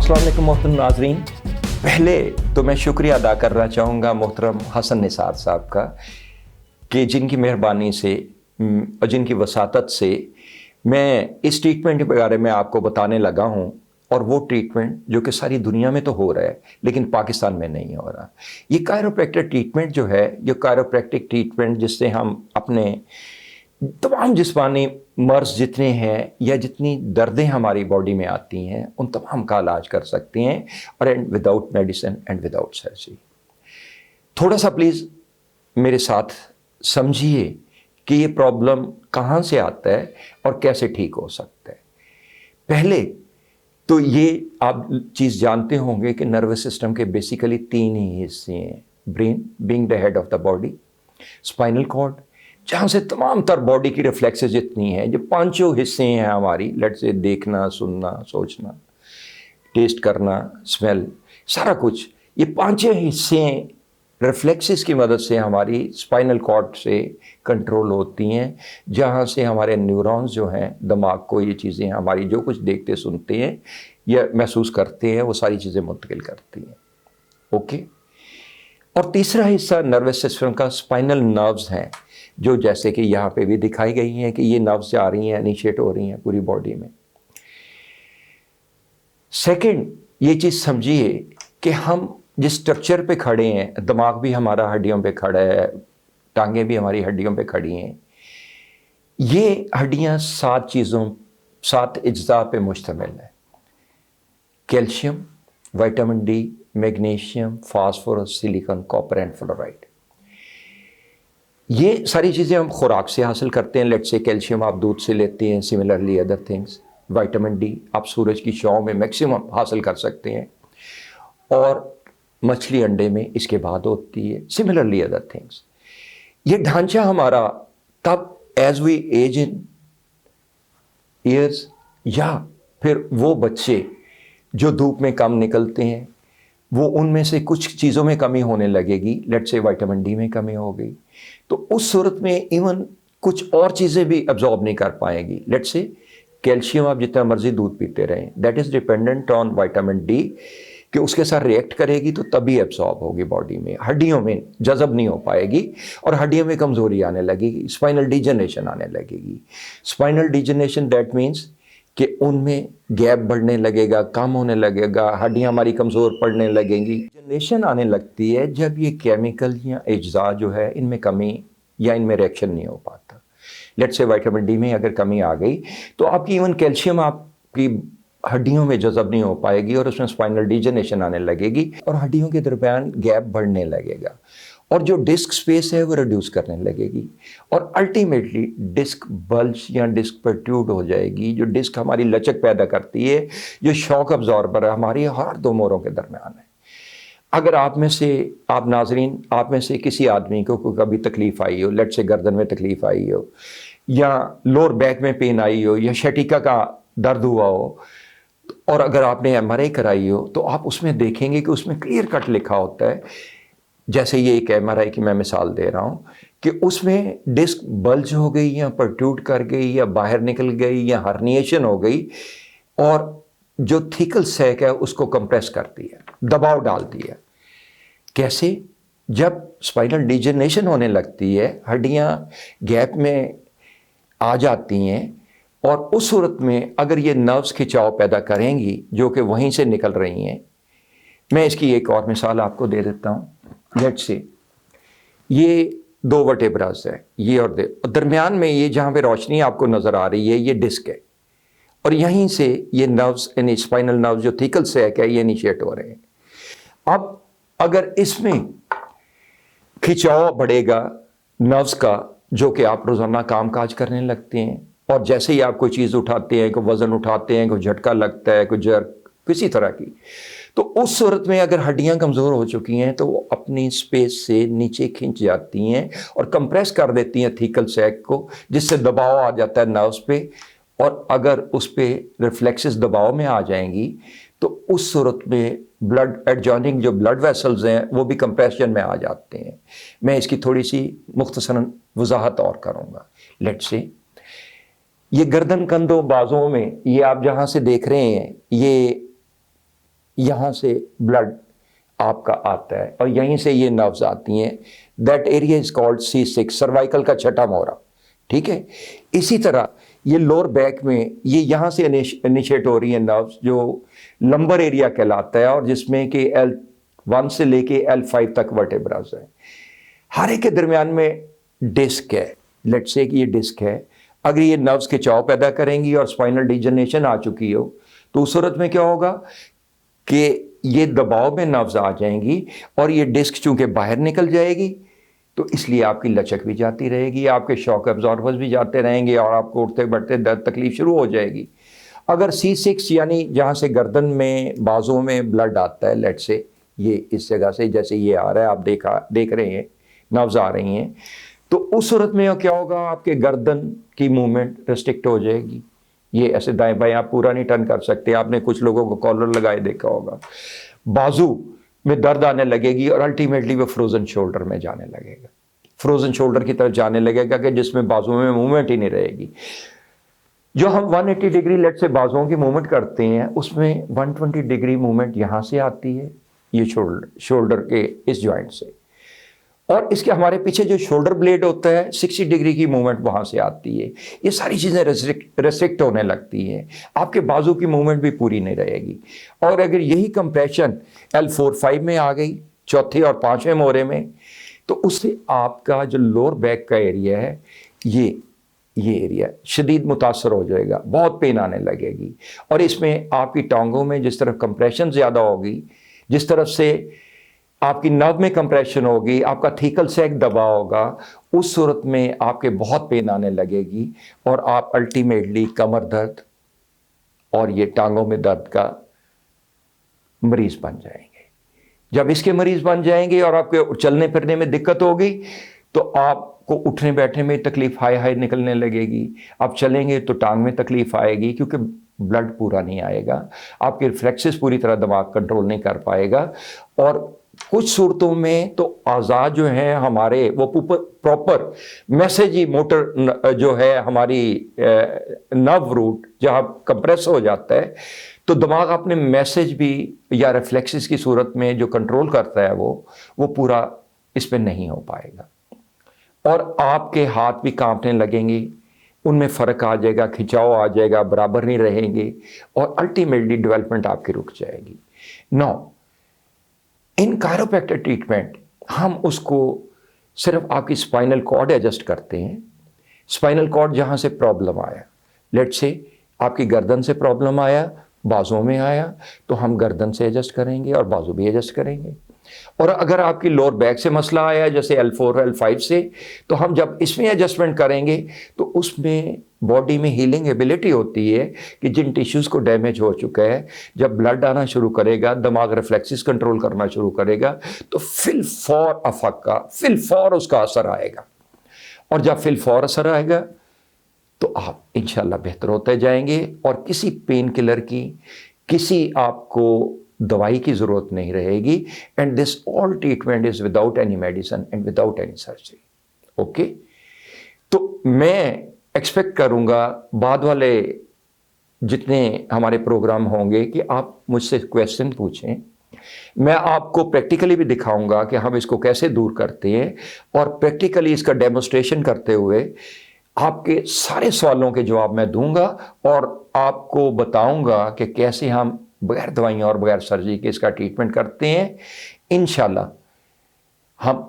अस्सलाम वालेकुम मोहतरम नाज़रीन। पहले तो मैं शुक्रिया अदा करना चाहूँगा मोहतरम हसन निसार साहब का कि जिनकी मेहरबानी से और जिनकी वसातत से मैं इस ट्रीटमेंट के बारे में आपको बताने लगा हूँ, और वो ट्रीटमेंट जो कि सारी दुनिया में तो हो रहा है लेकिन पाकिस्तान में नहीं हो रहा। ये कायरोप्रैक्टिक ट्रीटमेंट जो है, जो कायरोप्रैक्टिक ट्रीटमेंट जिससे हम अपने तमाम जिस्मानी मर्ज जितने हैं या जितनी दर्दें हमारी बॉडी में आती हैं उन तमाम का इलाज कर सकते हैं, और and without medicine and without surgery. थोड़ा सा प्लीज़ मेरे साथ समझिए कि ये प्रॉब्लम कहाँ से आता है और कैसे ठीक हो सकता है। पहले तो ये आप चीज़ जानते होंगे कि नर्वस सिस्टम के बेसिकली 3 ही हिस्से हैं। Brain being the head of the body, spinal cord जहाँ से तमाम तर बॉडी की रिफ्लेक्सेस जितनी हैं, जो 5 हिस्से हैं हमारी, लेट से देखना, सुनना, सोचना, टेस्ट करना, स्मेल, सारा कुछ, ये 5 हिस्से रिफ्लेक्सेस की मदद से हमारी स्पाइनल कॉर्ड से कंट्रोल होती हैं, जहाँ से हमारे न्यूरॉन्स जो हैं दिमाग को ये चीज़ें हमारी जो कुछ देखते सुनते हैं या महसूस करते हैं वो सारी चीज़ें मुंतकिल करती हैं। ओके। और तीसरा हिस्सा नर्वस सिस्टम का स्पाइनल नर्व्स हैं, जो जैसे कि यहाँ पे भी दिखाई गई हैं कि ये नर्व्स जा रही हैं, इनिशिएट हो रही हैं पूरी बॉडी में। सेकंड, ये चीज़ समझिए कि हम जिस स्ट्रक्चर पे खड़े हैं, दिमाग भी हमारा हड्डियों पे खड़ा है, टांगें भी हमारी हड्डियों पे खड़ी हैं। ये हड्डियाँ 7 अज्जा पे मुश्तमिल है: calcium, vitamin D, magnesium, phosphorus, silicon, copper and fluoride. ये सारी चीज़ें हम खुराक से हासिल करते हैं। लेट्स से कैल्शियम आप दूध से लेते हैं, similarly other things. Vitamin D आप सूरज की छांव में मैक्सिमम हासिल कर सकते हैं, और मछली अंडे में इसके बाद होती है, सिमिलरली अदर थिंग्स। ये ढांचा हमारा तब as we age in years, या फिर वो बच्चे जो धूप में कम निकलते हैं, वो उनमें से कुछ चीज़ों में कमी होने लगेगी। लेट्स से विटामिन डी में कमी हो गई तो उस सूरत में इवन कुछ और चीज़ें भी अब्जॉर्ब नहीं कर पाएंगी। लेट्स से कैल्शियम आप जितना मर्जी दूध पीते रहें, that is dependent on vitamin D कि उसके साथ रिएक्ट करेगी तो तभी एब्जॉर्ब होगी बॉडी में, हड्डियों में जज़ब नहीं हो पाएगी और हड्डियों में कमज़ोरी आने लगेगी, स्पाइनल डिजनरेशन आने लगेगी। स्पाइनल डिजनरेशन दैट मीन्स कि उनमें गैप बढ़ने लगेगा, कम होने लगेगा, हड्डियाँ हमारी कमज़ोर पड़ने लगेंगी। जनरेशन आने लगती है जब ये केमिकल या अज्जा जो है इनमें कमी या इनमें रिएक्शन नहीं हो पाता। लेट्स से विटामिन डी में अगर कमी आ गई तो आपकी इवन कैल्शियम आपकी हड्डियों में जज़ब नहीं हो पाएगी और उसमें स्पाइनल डिजनरेशन आने लगेगी और हड्डियों के दरमियान गैप बढ़ने लगेगा, और जो डिस्क स्पेस है वो रिड्यूस करने लगेगी, और अल्टीमेटली डिस्क बल्ज या डिस्क प्रोट्रूड हो जाएगी। जो डिस्क हमारी लचक पैदा करती है, जो शॉक अब्जॉर्बर है हमारी हर 2 मोरों के दरमियान है। अगर आप नाजरीन आप में से किसी आदमी को कभी तकलीफ़ आई हो, लेट से गर्दन में तकलीफ़ आई हो, या लोअर बैक में पेन आई हो, या शटिका का दर्द हुआ हो, और अगर आपने MRI कराई हो तो आप उसमें देखेंगे कि उसमें क्लियर कट लिखा होता है, जैसे ये एक MRI की मैं मिसाल दे रहा हूँ, कि उसमें डिस्क बल्ज हो गई या प्रोट्रूड कर गई या बाहर निकल गई या हर्निएशन हो गई, और जो थिकल सैक है उसको कंप्रेस करती है, दबाव डालती है। कैसे? जब स्पाइनल डिजनरेशन होने लगती है, हड्डियाँ गैप में आ जाती हैं, और उस सूरत में अगर ये नर्व्स खिंचाव पैदा करेंगी जो कि वहीं से निकल रही हैं। मैं इसकी एक और मिसाल आपको दे देता हूँ। लेट्स से ये 2 वर्टेब्रास है, ये और दरमियान में ये जहाँ पे रोशनी आपको नज़र आ रही है ये डिस्क है, और यहीं से ये नर्व्स यानी स्पाइनल नर्व्स जो थिकल सैक है ये इनिशिएट हो रहे हैं। अब अगर इसमें खिंचाव बढ़ेगा नर्व्स का, जो कि आप रोज़ाना काम काज करने लगते हैं, और जैसे ही आप कोई चीज़ उठाते हैं, कोई वज़न उठाते हैं, कोई झटका लगता है, कोई जर्क किसी तरह की, तो उस सूरत में अगर हड्डियां कमज़ोर हो चुकी हैं तो वो अपनी स्पेस से नीचे खिंच जाती हैं और कंप्रेस कर देती हैं थिकल सैक को, जिससे दबाव आ जाता है नर्व्स पे, और अगर उस पर रिफ्लेक्सेस दबाव में आ जाएंगी तो उस सूरत में ब्लड एडजॉइनिंग जो ब्लड वेसल्स हैं वो भी कंप्रेशन में आ जाते हैं। मैं इसकी थोड़ी सी मुख्तसरन वजाहत और करूँगा। लेट्स से ये गर्दन कंधों बाजुओं में, ये आप जहाँ से देख रहे हैं, ये यहाँ से ब्लड आपका आता है और यहीं से ये नर्व्स आती हैं। That area is called C6, cervical का छठा मोहरा, ठीक है। इसी तरह ये लोअर बैक में ये यहाँ से इनिशिएट हो रही है नर्व्स, जो लंबर एरिया कहलाता है और जिसमें कि L1 से लेके L5 तक वर्टेब्रास है। हर एक के दरमियान में डिस्क है, लेट्स से कि ये डिस्क है। अगर ये नर्व्स के खिंचाव पैदा करेंगी और स्पाइनल डिजनरेशन आ चुकी हो तो उस सूरत में क्या होगा कि ये दबाव में नर्व्स आ जाएंगी और ये डिस्क चूंकि बाहर निकल जाएगी तो इसलिए आपकी लचक भी जाती रहेगी, आपके शॉक एब्जॉर्बर्स भी जाते रहेंगे और आपको उठते बैठते दर्द तकलीफ शुरू हो जाएगी। अगर C6 यानी जहाँ से गर्दन में बाजों में ब्लड आता है, लेट से ये इस जगह से जैसे ये आ रहा है, आप देख रहे हैं नर्व्स आ रही हैं, तो उस सूरत में क्या होगा, आपके गर्दन की मूवमेंट रिस्ट्रिक्ट हो जाएगी। ये ऐसे दाएं बाएं आप पूरा नहीं टर्न कर सकते। आपने कुछ लोगों को कॉलर लगाए देखा होगा। बाजू में दर्द आने लगेगी और अल्टीमेटली वो फ्रोजन शोल्डर में जाने लगेगा, फ्रोजन शोल्डर की तरफ जाने लगेगा कि जिसमें बाजुओं में मूवमेंट ही नहीं रहेगी। जो हम 180 डिग्री लेट से बाजुओं की मूवमेंट करते हैं उसमें 120 डिग्री मूवमेंट यहाँ से आती है, ये शोल्डर के इस जॉइंट से, और इसके हमारे पीछे जो शोल्डर ब्लेड होता है 60 डिग्री की मूवमेंट वहाँ से आती है। ये सारी चीज़ें रेस्ट्रिक्ट होने लगती हैं, आपके बाजू की मूवमेंट भी पूरी नहीं रहेगी। और अगर यही कंप्रेशन L4-5 में आ गई, चौथे और पाँचवें मोहरे में, तो उससे आपका जो लोअर बैक का एरिया है ये एरिया शदीद मुतासर हो जाएगा, बहुत पेन आने लगेगी। और इसमें आपकी टांगों में जिस तरफ कंप्रेशन ज़्यादा होगी, जिस तरफ से आपकी नर्व में कंप्रेशन होगी, आपका थीकल सैक दबा होगा, उस सूरत में आपके बहुत पेन आने लगेगी और आप अल्टीमेटली कमर दर्द और ये टांगों में दर्द का मरीज बन जाएंगे। जब इसके मरीज बन जाएंगे और आपके चलने फिरने में दिक्कत होगी तो आपको उठने बैठने में तकलीफ हाई निकलने लगेगी। आप चलेंगे तो टांग में तकलीफ आएगी क्योंकि ब्लड पूरा नहीं आएगा, आपके रिफ्लेक्सेस पूरी तरह दिमाग कंट्रोल नहीं कर पाएगा। और कुछ सूरतों में तो आज़ाद जो हैं हमारे वो प्रॉपर मैसेज ही मोटर जो है हमारी नर्व रूट जहाँ कंप्रेस हो जाता है तो दिमाग अपने मैसेज भी या रिफ्लेक्सेस की सूरत में जो कंट्रोल करता है वो पूरा इस पर नहीं हो पाएगा और आपके हाथ भी कांपने लगेंगे, उनमें फ़र्क आ जाएगा, खिंचाव आ जाएगा, बराबर नहीं रहेंगे और अल्टीमेटली डेवलपमेंट आपकी रुक जाएगी। नौ इन कायरोप्रैक्टर ट्रीटमेंट हम उसको सिर्फ आपकी स्पाइनल कॉर्ड एडजस्ट करते हैं। स्पाइनल कॉर्ड जहाँ से प्रॉब्लम आया, लेट से आपकी गर्दन से प्रॉब्लम आया, बाजुओं में आया, तो हम गर्दन से एडजस्ट करेंगे और बाजू भी एडजस्ट करेंगे। और अगर आपकी लोअर बैक से मसला आया जैसे L4 L5 से, तो हम जब इसमें एडजस्टमेंट करेंगे तो उसमें बॉडी में हीलिंग एबिलिटी होती है कि जिन टिश्यूज़ को डैमेज हो चुका है, जब ब्लड आना शुरू करेगा, दिमाग रिफ्लेक्सेस कंट्रोल करना शुरू करेगा तो फिल फॉर अफक्का, फिल फॉर उसका असर आएगा। और जब फिल फॉर असर आएगा तो आप इंशाल्लाह बेहतर होते जाएंगे और किसी पेन किलर की, किसी आपको दवाई की ज़रूरत नहीं रहेगी। And this all treatment is without any medicine and without any surgery. Okay, तो मैं एक्सपेक्ट करूँगा बाद वाले जितने हमारे प्रोग्राम होंगे कि आप मुझसे क्वेश्चन पूछें, मैं आपको प्रैक्टिकली भी दिखाऊंगा कि हम इसको कैसे दूर करते हैं और प्रैक्टिकली इसका डेमोस्ट्रेशन करते हुए आपके सारे सवालों के जवाब मैं दूंगा और आपको बताऊंगा कि कैसे हम बगैर दवाइयों और बगैर सर्जरी के इसका ट्रीटमेंट करते हैं। इंशाल्लाह हम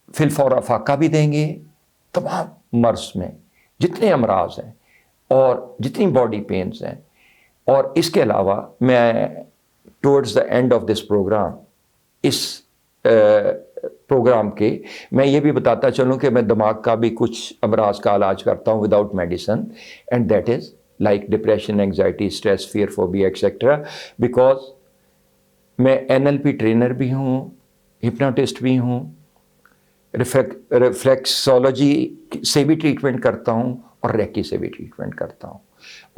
फिलफौर अफाका भी देंगे। तमाम मर्ज में जितने अमराज हैं और जितनी बॉडी पेन्स हैं, और इसके अलावा मैं towards the end of this program, इस प्रोग्राम के मैं ये भी बताता चलूँ कि मैं दिमाग का भी कुछ अमराज का इलाज करता हूँ without medicine, and that is like depression, anxiety, stress, fear, phobia etcetera. Because मैं NLP ट्रेनर भी हूँ, हिप्नोटिस्ट भी हूँ, रिफ्लेक्सोलॉजी से भी ट्रीटमेंट करता हूँ और रेकी से भी ट्रीटमेंट करता हूँ।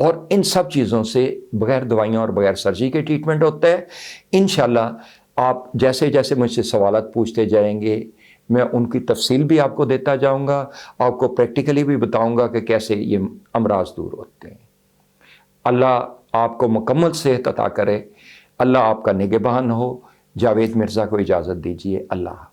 और इन सब चीज़ों से बगैर दवाइयों और बगैर सर्जरी के ट्रीटमेंट होता है। इंशाल्लाह आप जैसे जैसे मुझसे सवालात पूछते जाएंगे मैं उनकी तफसील भी आपको देता जाऊंगा, आपको प्रैक्टिकली भी बताऊंगा कि कैसे ये अमराज दूर होते हैं। अल्लाह आपको मुकम्मल सेहत अता करे, اللہ آپ کا نگہبان ہو. جاوید مرزا کو اجازت دیجیے. اللہ.